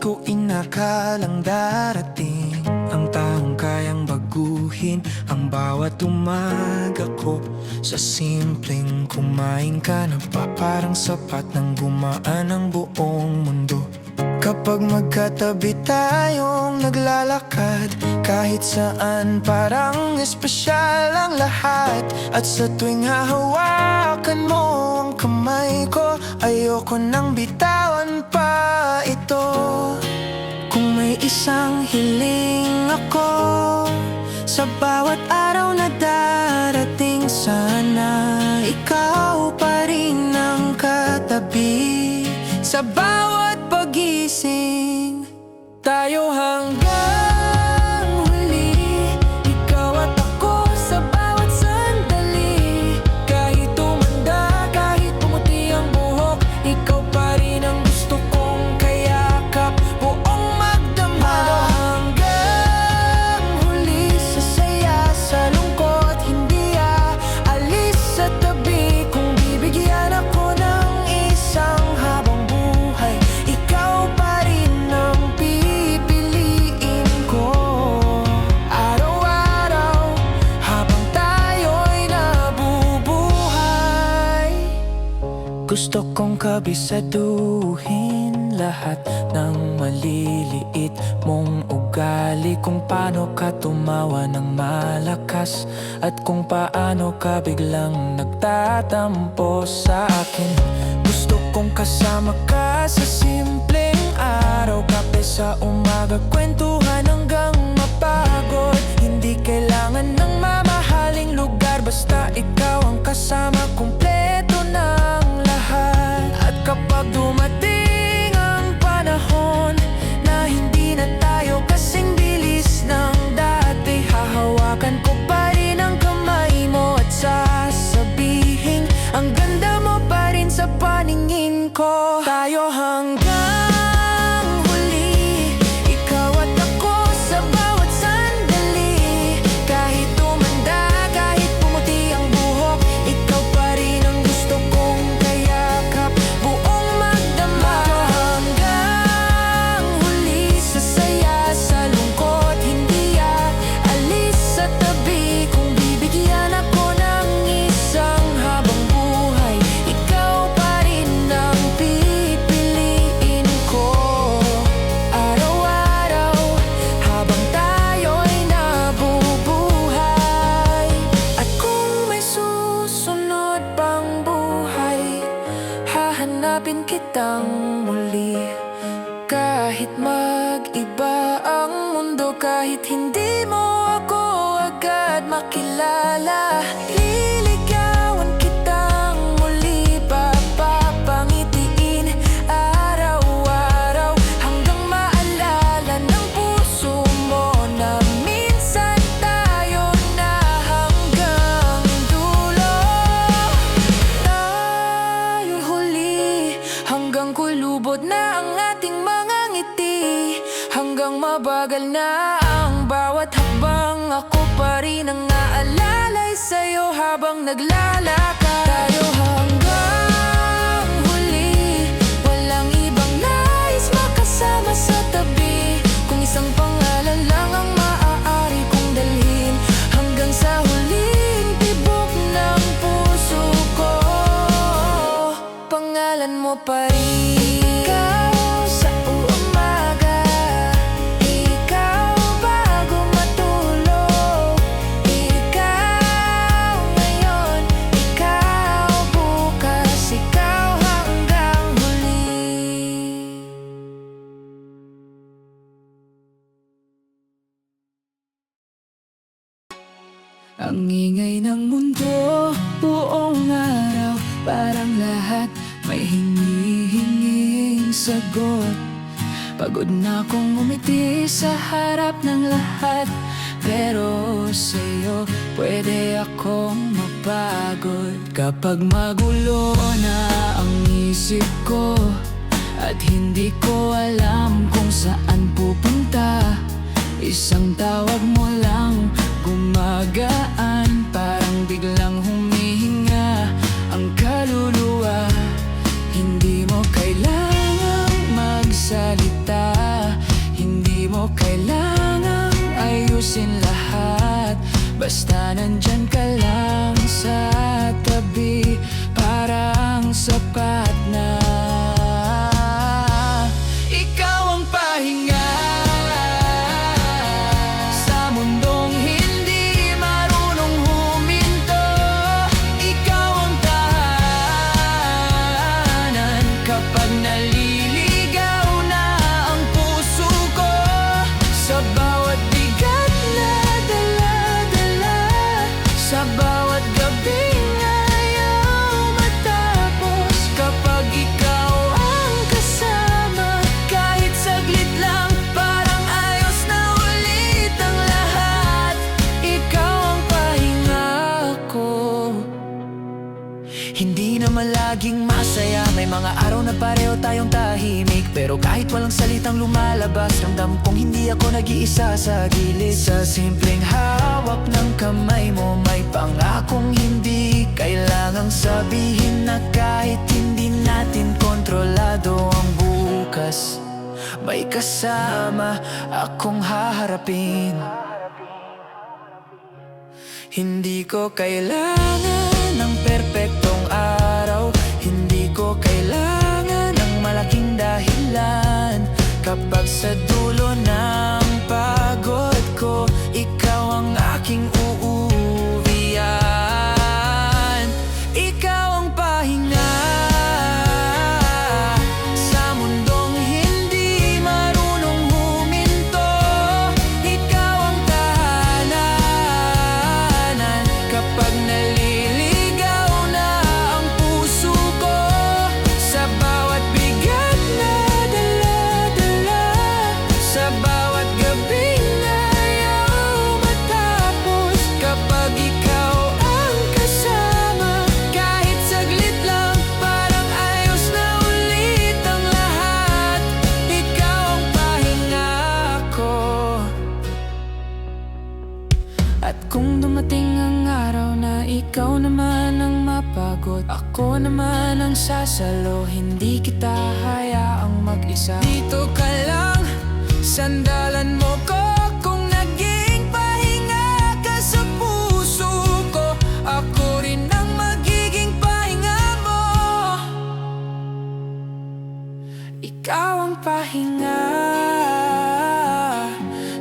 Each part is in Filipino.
ko inakalang darating ang taong kayang baguhin ang bawat umaga ko. Sa simpleng kumain ka na ba, parang sapat nang gumaan ang buong mundo. Kapag magkatabi tayong naglalakad, kahit saan parang espesyal ang lahat. At sa tuwing hahawakan mo ang kamay ko, ayoko nang bitawan pa ito. Kung may isang hiling ako sa bawat araw na darating, sana ikaw pa rin ang katabi. Sa bawat pagising, tayo hanggang huli. Ikaw at ako sa bawat sandali. Kahit tumanda, kahit pumuti ang buhok, ikaw pa rin ang gusto kong kayakap, buong magdama. Hanggang huli, sa saya, sa lungkot, hindi aalis sa tabi. Kung bibigyan ako ng isang habang buhay, ikaw pa rin ang pipiliin ko. Araw-araw, habang tayo'y nabubuhay, gusto kong kabisaduhin lahat ng maliliit mong ugali. Kung paano ka tumawa ng malakas, at kung paano ka biglang nagtatampo sa akin. Gusto kong kasama ka sa simpleng araw, kape sa umaga, kwentuhan hanggang mapagod. Hindi kailangan ng mamahaling lugar, basta ikaw ang kasama, kumpleto ng lahat. At kapag dumating ang panahon na hindi na tayo kasing bilis ng dati, hahawakan ko pa rin ang kamay mo at sasabihin, ang ganda mo pa rin sa paningin ko. Tayo hanggang huli, ikaw at ako sa bawat sandali. Kahit tumanda, kahit pumuti ang buhok, ikaw pa rin ang gusto kong kayakap, buong magdama. Hanggang huli, sa saya, sa lungkot, hindi aalis sa tabi. Kung bibigyan ako ng isang habang buhay, ikaw pa rin ang pipiliin ko. Araw-araw, habang tayo'y nabubuhay. At kung may susunod pang buhay, hahanapin kitang muli. Kahit mag-iba ang mundo, kahit hindi mo ako agad makilala, liligawan kitang muli, papapangitiin araw-araw, hanggang maalala ng puso mo na minsan tayo na hanggang dulo. Tayo'y huli, hanggang kulubot na ang ating mga ngiti, hanggang mabagal na ang bawat hakbang, ako pa rin ang aalalay sa'yo habang naglalakad. Tayo hanggang huli, walang ibang nais makasama sa tabi. Kung isang pangalan lang ang maaari kong dalhin, hanggang sa huling tibok ng puso ko, pangalan mo pa rin. Ikaw sa umaga, ikaw bago matulog, ikaw ngayon, ikaw bukas, ikaw hanggang huli. Ang ingay ng mundo, buong araw, parang lahat may hinihinging sagot. Pagod na akong umiti sa harap ng lahat, pero sa'yo pwede akong mapagod. Kapag magulo na ang isip ko at hindi ko alam kung saan pupunta, isang tawag mo lang gumagaan, parang biglang humihinga ang kaluluwa. Hindi mo kailangang magsalita, ayusin lahat. Basta nandyan ka lang sa tabi, parang sapat na. Ikaw ang pahinga sa mundong hindi marunong huminto. Ikaw ang tahanan kapag naliligaw na ang puso ko. Sa bawat bigat na dala-dala, sa bawat gabing ayaw matapos. Kapag ikaw ang kasama, kahit saglit lang, parang ayos na ulit ang lahat. Ikaw ang pahinga ko. Hindi naman laging masaya, may mga araw na pareho tayong tahimik. Pero kahit walang salitang lumalabas, ramdam kong hindi ako nag-iisa sa gilid. Sa simpleng hawak ng kamay mo, may pangakong hindi kailangang sabihin. Na kahit hindi natin kontrolado ang bukas, may kasama akong haharapin. Hindi ko kailangan ng perpektong araw, hindi ko kailangan ng malaking dahilan. Kapag sa dulo ng pagod ko, ikaw ang aking uuwian. Ikaw ang pahinga sa mundong hindi marunong huminto. Ikaw ang tahanan kapag naliligaw na ang puso ko. Sa bawat bigat na dala-dala, sa bawat gabing ayaw matapos. Kapag ikaw ang kasama, kahit saglit lang, parang ayos na ulit ang lahat. Ikaw ang pahinga ko. At kung dumating ang araw na ikaw naman ang mapagod, ako naman ang sasalo, hindi kita hayaang mag-isa. Dito ka lang, sandalan mo ko. Kung naging pahinga ka sa puso ko, ako rin ang magiging pahinga mo. Ikaw ang pahinga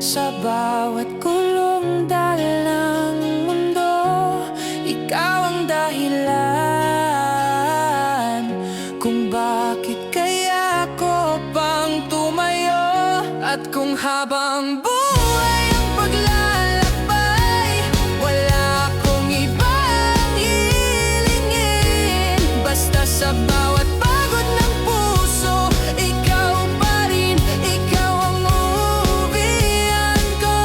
sa bawat kulong dahil ng mundo. Ikaw ang dahilan kung bakit kaya ko pang tumayo. At kung habang buhay ang paglalakbay, wala akong ibang hilingin. Basta sa bawat pagod ng puso, ikaw pa rin, ikaw ang uuwian ko.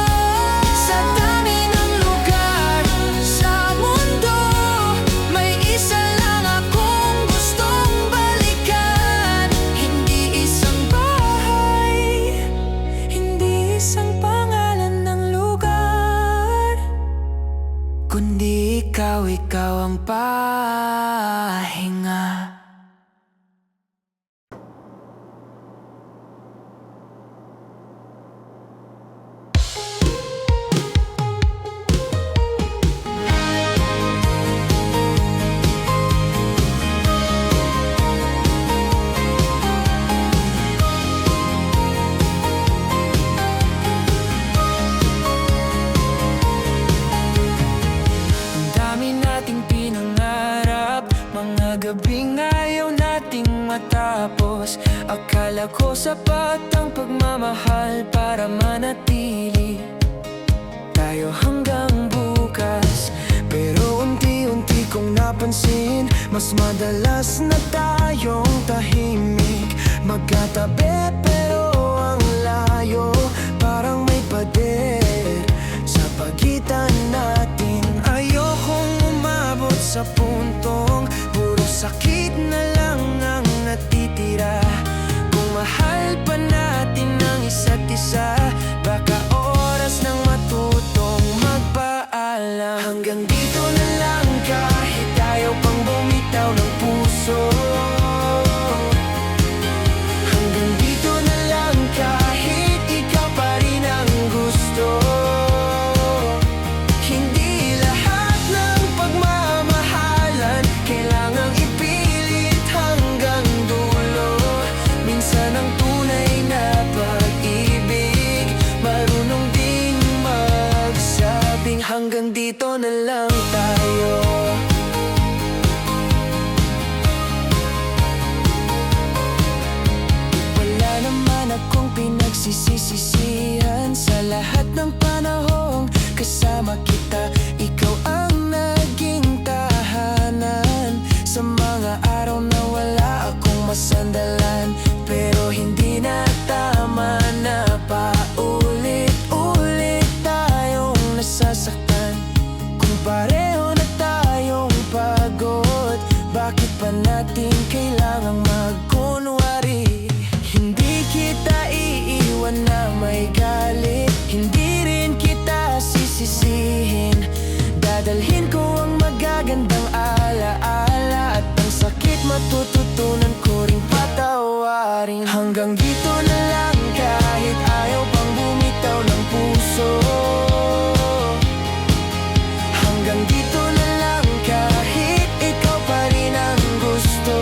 Sa dami ng lugar sa mundo, may isa lang akong gustong balikan. Hindi isang bahay, hindi isang pangalan ng lugar, kundi ikaw, ikaw ang pahinga. Ang dami nating pinangarap, mga gabing ayaw nating matapos. Akala ko sapat ang pagmamahal para manatili tayo hanggang bukas. Pero unti-unti kong napansin, mas madalas na tayong tahimik, magkatabi pero ang layo. Parang may pader sa pagitan natin. Ayokong umabot sa puntong puro sakit na lang ang natitira. Kung mahal pa natin ang isa't isa, baka oras nang matutong magpaalam. Hanggang dito na lang, kahit ayaw pang bumitaw ng puso. pagsisisisihan sa lahat ng panahong kasama kita. Ikaw ang naging tahanan sa mga araw na wala akong masandalan. Pero hindi na tama na paulit-ulit tayong nasasaktan. Kung pareho na tayong pagod, bakit pa natin kailangang magkunwari? Hindi kita iiwan na may galit, hindi rin kita sisisihin. Dadalhin ko ang magagandang alaala, at ang sakit matututunan ko ring patawarin. Hanggang dito na lang kahit ayaw pang bumitaw ng puso. Hanggang dito na lang kahit ikaw pa rin ang gusto.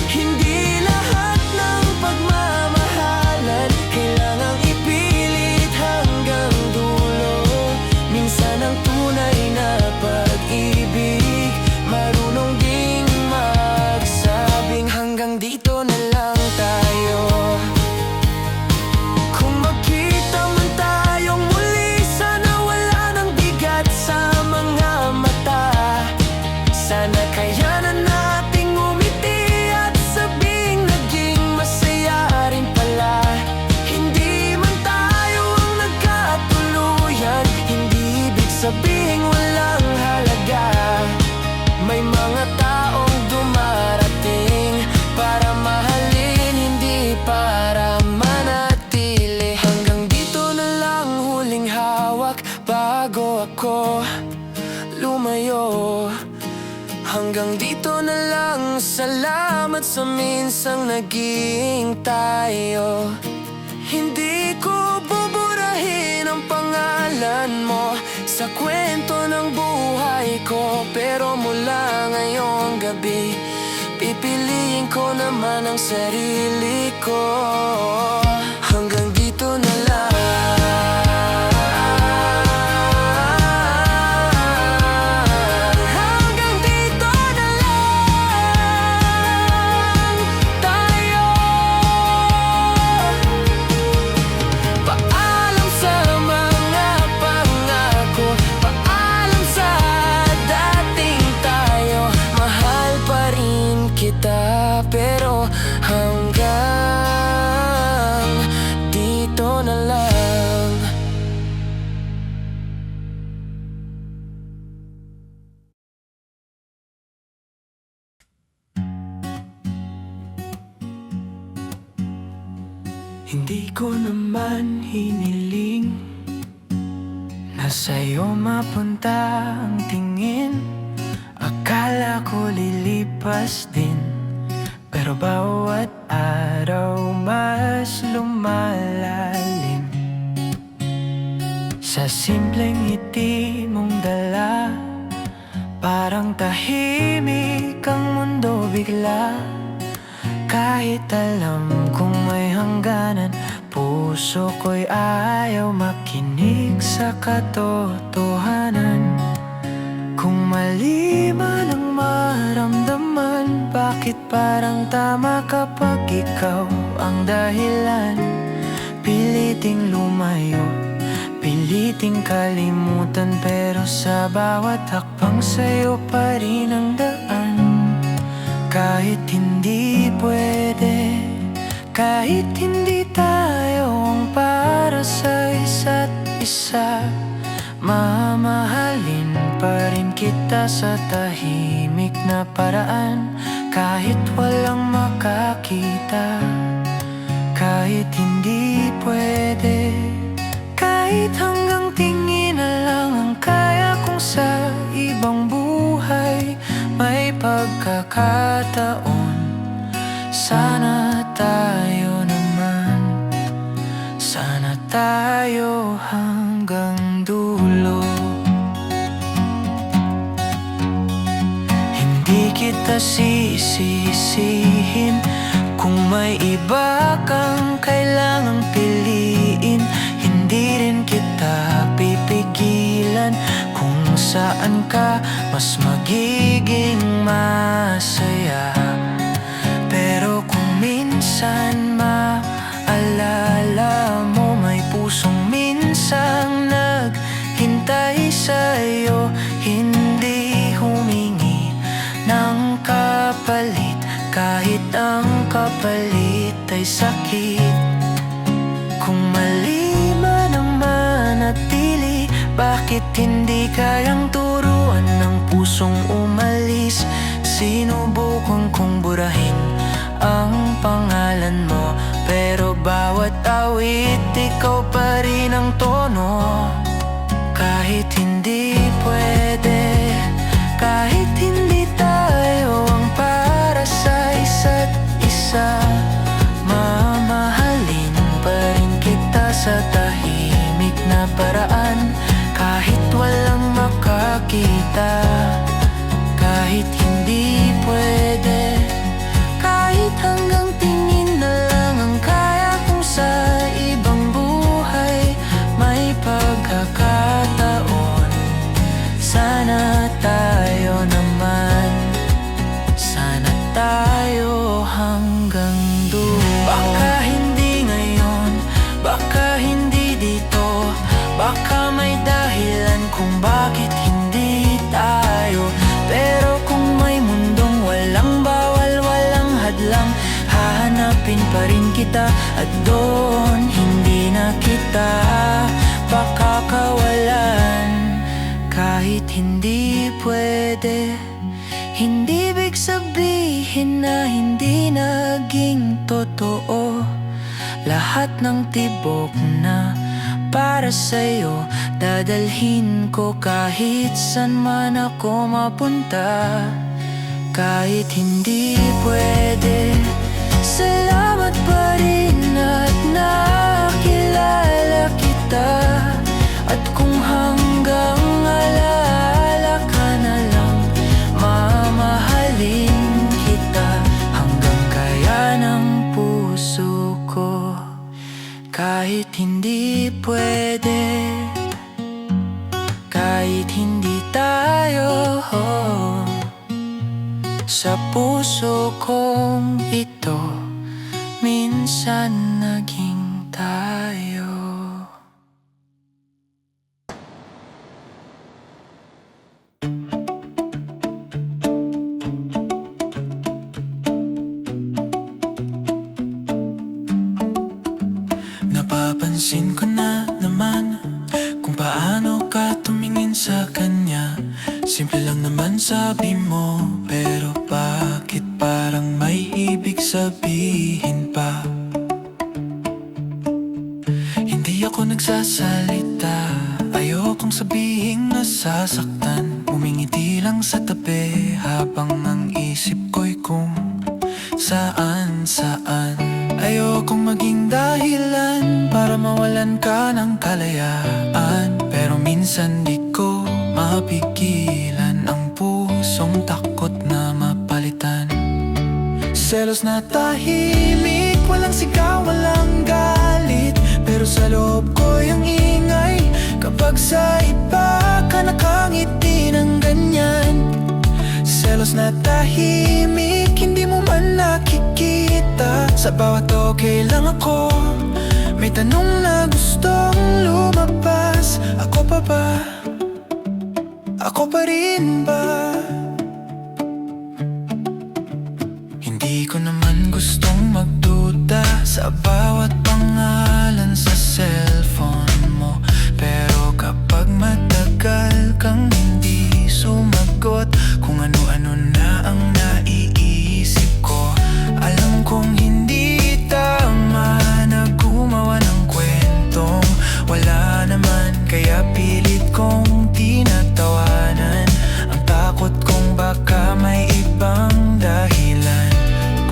Hindi lahat ng pagmamahalan kailangang ipilit hanggang dulo. Minsan ang tunay na pag-ibig marunong ding magsabing hanggang dito na lang tayo. Kung magkita man tayong muli, sana wala nang bigat sa mga mata. Sana kayanan nating umiti at sabing naging masaya rin pala. Hindi man tayo ang nagkatuluyan, hindi ibig sabing walang halaga. May mga taong dumarating para mahalin, hindi para manatili. Hanggang dito na lang huling hawak bago ako lumayo. Hanggang dito na lang, salamat sa minsang naging tayo. Hindi ko buburahin ang pangalan mo sa kwento ng buhay ko, pero mula ngayong gabi pipiliin ko naman ang sarili ko. Hanggang dito na lang. Hanggang dito na lang tayo. Paalam sa mga pangako, paalam sa dating tayo. Mahal pa rin kita, pero hanggang dito na lang. Hindi ko naman hiniling na sa'yo mapunta ang tingin. Akala ko lilipas din, pero bawat araw mas lumalalim. Sa simpleng ngiti mong dala, parang tahimik ang mundo bigla. Kahit alam kong may hangganan, puso ko'y ayaw makinig sa katotohanan. Kung mali man ang maramdaman, bakit parang tama kapag ikaw ang dahilan? Piliting lumayo, piliting kalimutan, pero sa bawat hakbang sa'yo pa rin ang daan. Kahit hindi pwede, kahit hindi tayo ang para sa isa't isa, mamahalin pa rin kita sa tahimik na paraan. Kahit walang makakita, kahit hindi pwede, kahit hanggang tingin na lang ang kaya kong sa ibang buhay. May pagkakataon, sana tayo naman, sana tayo hanggang dulo. Hindi kita sisisihin kung may iba kang kailangang piliin. Hindi rin kita pipigilan kung saan ka mas magiging masaya. Pero kung minsan maalala kahit ay sakit. Kung mali man ang manatili, bakit hindi kayang turuan ng pusong umalis? Sinubukan kong burahin ang pangalan mo, pero bawat awit ikaw pa rin ang tono. Kahit hindi pwede, kahit hindi tayo ang para sa isa't isa, mamahalin pa rin kita sa tahimik na paraan. Kahit walang makakita, kahit hindi pwede, kahit hanggang tingin na lang ang kaya kong sa ibang buhay. May pagkakataon, sana tayo naman, sana tayo hanggang dulo. Baka hindi ngayon, baka hindi dito, baka may dahilan kung bakit hindi tayo. Pero kung may mundong walang bawal, walang hadlang, hahanapin pa rin kita, at doon hindi na kita pakakawalan. Kahit hindi pwede, hindi ibig sabihin na hindi naging totoo. Lahat ng tibok na para sa'yo, dadalhin ko kahit saan man ako mapunta. Kahit hindi pwede, salamat pa rin at nakilala kita. At kung hanggang alaala ka na lang, mamahalin kita hanggang kaya ng puso ko. Kahit hindi pwede, kahit hindi tayo, sa puso kong ito, minsan naging tayo. Napapansin ko na naman kung paano ka tumingin sa kanya. Simple lang naman sabi mo, pero bakit parang may ibig sabihin pa? Hindi ako nagsasalita, ayokong sabihing nasasaktan. Umingiti lang sa tabi habang ang isip ko'y kung saan-saan. Ayokong maging dahilan para mawalan ka ng kalayaan, pero minsan di ko mapigilan ang pusong takot na mapalitan. Selos na tahimik, walang sigaw, walang galit, pero sa loob ko yung ingay. Kapag sa iba ka nakangiti ng ganyan. Selos na tahimik, hindi mo man nakikita. Sa bawat okay lang ako, may tanong na gustong lumabas. Ako pa ba? Ako pa rin ba? Hindi ko naman gustong magduda sa bawat pangalan sa cellphone mo, pero kapag matagal kang hindi sumagot, kung ano-ano na ang naiisip ko, alam kong hindi tama na gumawa ng kwentong wala naman. Kaya pilit kong tinatawanan ang takot kong baka may ibang dahilan.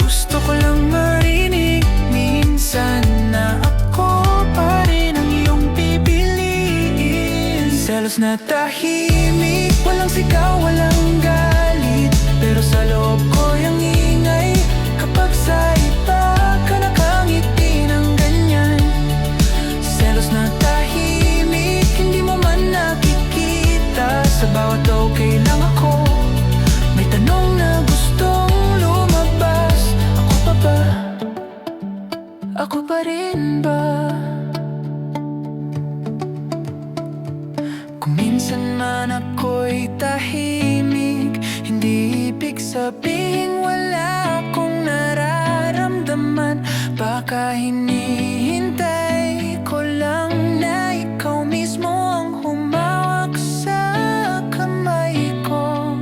Gusto ko lang marinig minsan na ako pa rin ang iyong pipiliin. Selos na tahimik, walang sigaw, walang galit, pero sa loob ko yung ingay. Kapag sa iba ka nakangiti ng ganyan. Selos na tahimik, hindi mo man nakikita. Sa bawat okay lang ako, may tanong na gustong lumabas. Ako pa ba? Ako pa rin ba? Kung minsan man ako'y tahimik, baka hinihintay ko lang na ikaw mismo ang humawak sa kamay ko.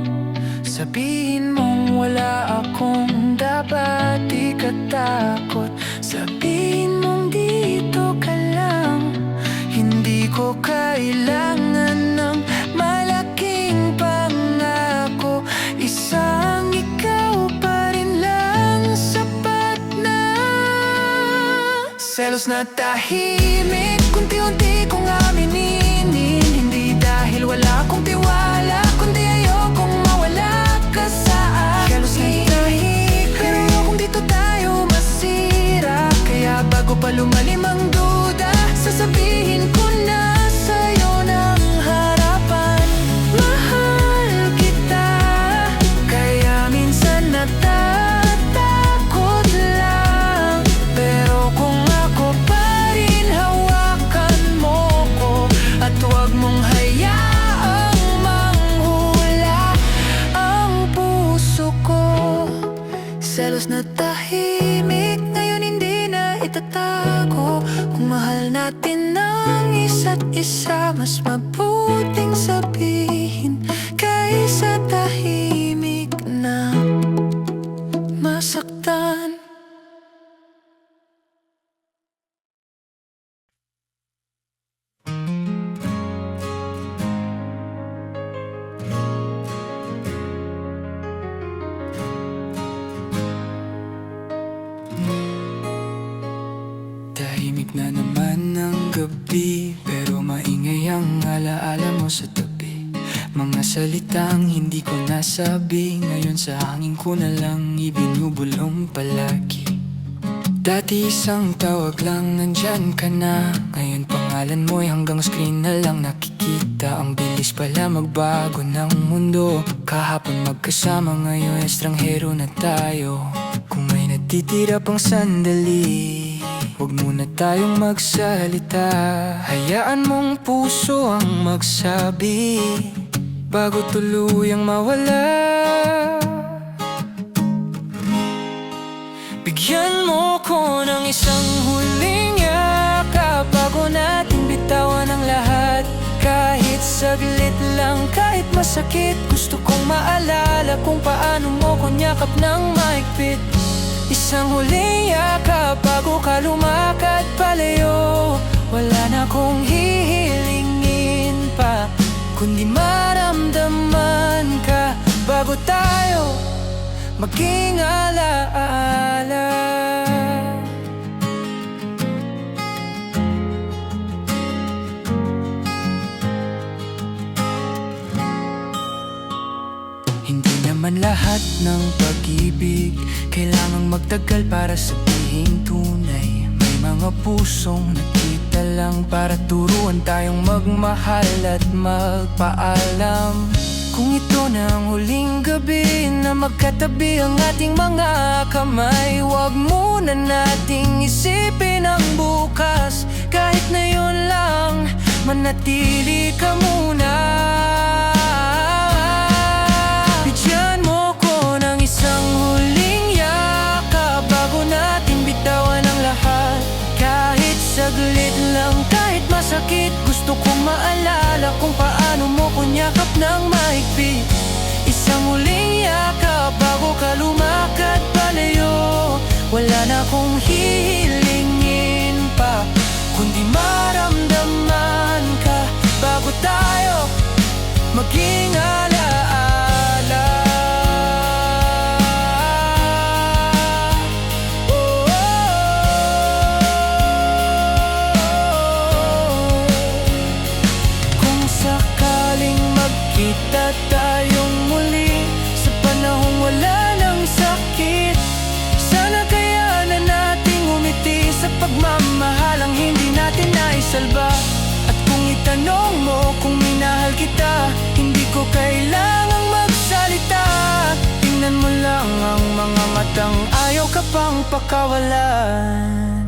Sabihin mong wala akong dapat ikatakot. Sabihin mong dito ka lang. Hindi ko kailangan ng malaking pangako. Isang ikaw pa rin lang sapat na. Selos na tahimik, unti-unti kong amininin. Hindi dahil wala akong tiwala, kundi ayokong mawala ka sa akin. Selos na tahimik, pero ayokong dito tayo masira. Kaya bago pa lumalim ang duda, sasabihin ko na sa'yo ng harapan, mahal kita. Kaya minsan natatakot lang, pero kung ako pa rin, hawakan mo ko. At huwag mong hayaang manghula ang puso ko. Selos na tahimik, ngayon hindi na itatago. Kung mahal natin ang isa't isa, mas mabuting sabihin kaysa tahimik na masaktan. Tahimik na naman ang gabi, pero maingay ang alaala mo sa tabi. Mga salitang hindi ko nasabi, ngayon sa hangin ko na lang ibinubulong palagi. Dati isang tawag lang, nandyan ka na. Ngayon pangalan mo'y hanggang screen na lang nakikita. Ang bilis pala magbago ng mundo. Kahapon magkasama, ngayon estranghero na tayo. Kung may natitira pang sandali, huwag muna tayong magsalita. Hayaan mong puso ang magsabi bago tuluyang mawala. Bigyan mo ko ng isang huling yakap bago natin bitawan ang lahat. Kahit saglit lang, kahit masakit, gusto kong maalala kung paano mo ko nyakap ng mahigpit. Isang huling yakap bago ka lumakad palayo. Wala na akong hihilingin pa, kundi maramdaman ka bago tayo maging alaala. Hindi naman lahat ng pag-ibig kailangang magtagal para sabihing tunay. May mga pusong nakita lang para turuan tayong magmahal at magpaalam. Kung ito na ang huling gabi na magkatabi ang ating mga kamay, huwag muna nating isipin ang bukas. Kahit na yun lang, manatili ka muna. Bigyan mo ko ng isang huling yakap bago natin bitawan ang lahat. Kahit saglit lang, kahit masakit, gusto kong maalala kung paano mo ko nyakap ng mahigpit. Isang huling yakap bago ka lumakad palayo. Wala na akong hihilingin pa, kundi maramdaman ka bago tayo maging alaala. Kung sakaling magkita tayong muli sa panahong wala ng sakit, sana kaya na nating umiti sa pagmamahalang hindi natin naisalba. At kung itanong mo kung minahal kita, hindi ko kailangang magsalita. Tingnan mo lang ang mga matang ayaw ka pang pakawalan.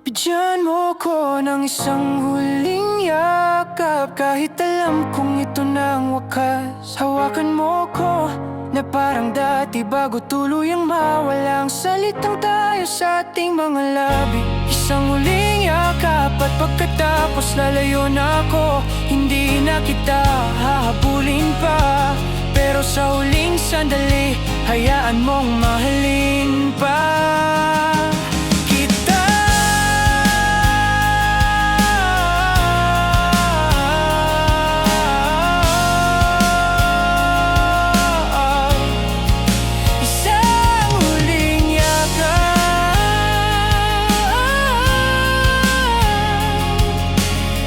Bigyan mo ko ng isang huling yakap, kahit alam kong ito na ang wakas. Hawakan mo ko, na parang dati bago tuluyang mawala ang salitang tayo sa ating mga labi. Isang huling yakap at pagkatapos lalayo na ako. Hindi na kita hahabulin pa, pero sa huling sandali hayaan mong mahalin pa kita. Isang huling yakap,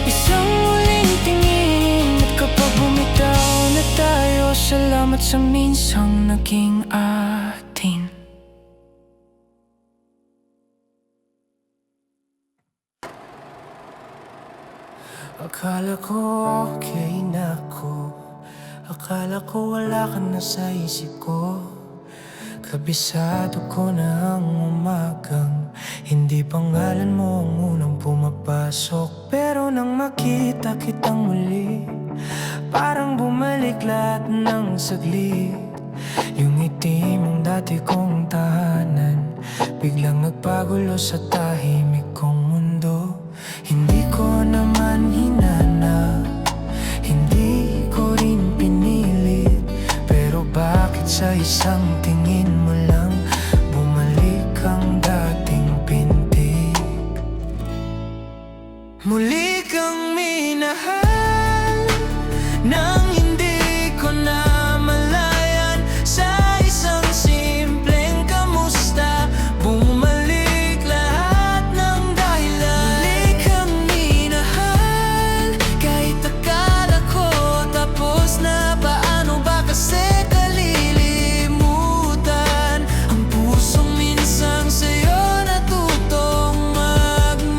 isang huling tingin, at kapag bumitaw na tayo, salamat sa minsang naging atin. Akala ko okay na ako, akala ko wala ka na sa isip ko. Kabisado ko na ang umagang hindi pangalan mo ang unang pumapasok. Pero nang makita kitang muli, parang bumalik lahat ng saglit. Yung ngiti mong dati kong tahanan biglang nagpagulo sa tahimik kong mundo. Hindi ko naman hinanap, hindi ko rin pinilit, pero bakit sa isang tingin mo lang bumalik ang dating pintig? Muli kang minahal nang hindi ko namalayan. Sa isang simpleng kamusta bumalik lahat ng dahilan. Muli kang minahal kahit akala ko tapos na. Paano ba kasi kalilimutan ang pusong minsang sa'yo natutong magmahal?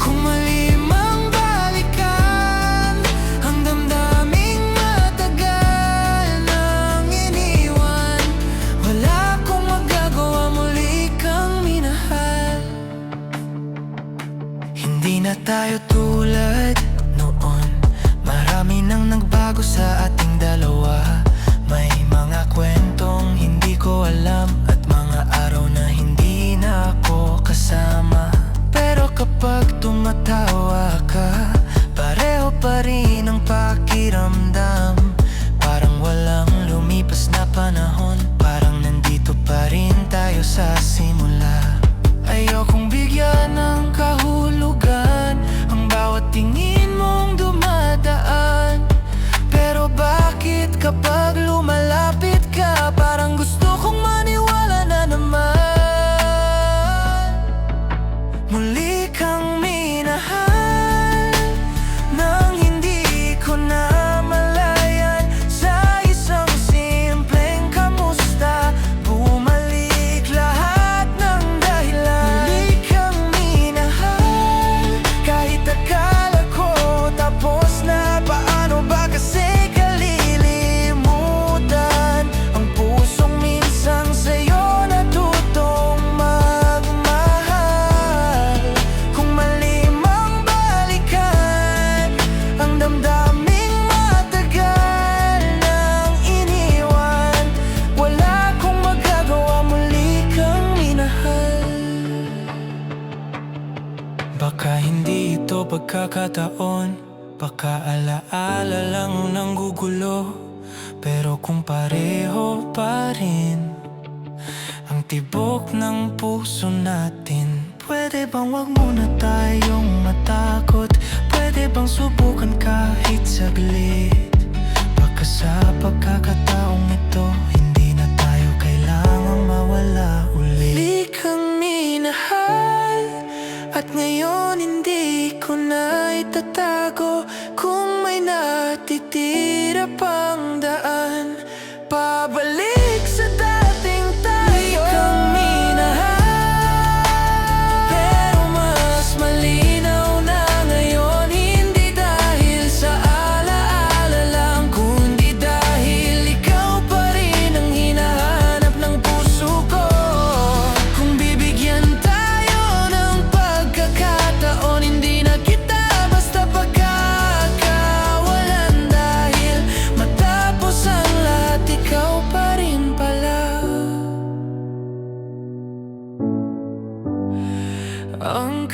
Kung malimang balikan ang damdaming matagal nang iniwan, wala akong magagawa, muli kang minahal. Hindi na tayo tulad noon, marami nang nagbago sa ating dalawa. May mga kwentong hindi ko alam at mga araw na hindi na ako kasama. Pero kapag tumatawa ka, pareho pa rin ang pakiramdam. Parang walang lumipas na panahon, parang nandito pa rin tayo sa simula. Ayokong bigyan ng kahulugan ang bawat tingin mong dumadaan. Pero bakit kapag lumalapit ka, parang gusto kong maniwala na naman? Muli kang minahal nang hindi ko namalayan. Sa isang simpleng kamusta bumalik lahat ng dahilan. Muli kang minahal kahit akala ko tapos na. Paano ba kasi kalilimutan ang pusong minsang sa'yo natutong magmahal? Kung malimang balikan ang damdaming matagal nang iniwan, wala akong magagawa, muli kang minahal. Baka hindi ito pagkakataon, baka alaala lang ng gugulo. Pero kung pareho pa rin ang tibok ng puso natin, pwede bang wag muna tayong matakot? Pwede bang subukan kahit saglit? Baka sa pagkakataong ito hindi na tayo kailangang mawala ulit. Di kang minahal at ngayon hindi ko na itatago. Kung may natitira pang daan pabalik sa dating tayo. Di kang minahal, pero mas malinaw na ngayon. Hindi dahil sa alaala lang, kundi dahil ikaw pa rin ang hinahanap ng puso ko. Kung bibigyan tayo ng pagkakataon, hindi na kita basta pagkakawalan. Dahil matapos Ang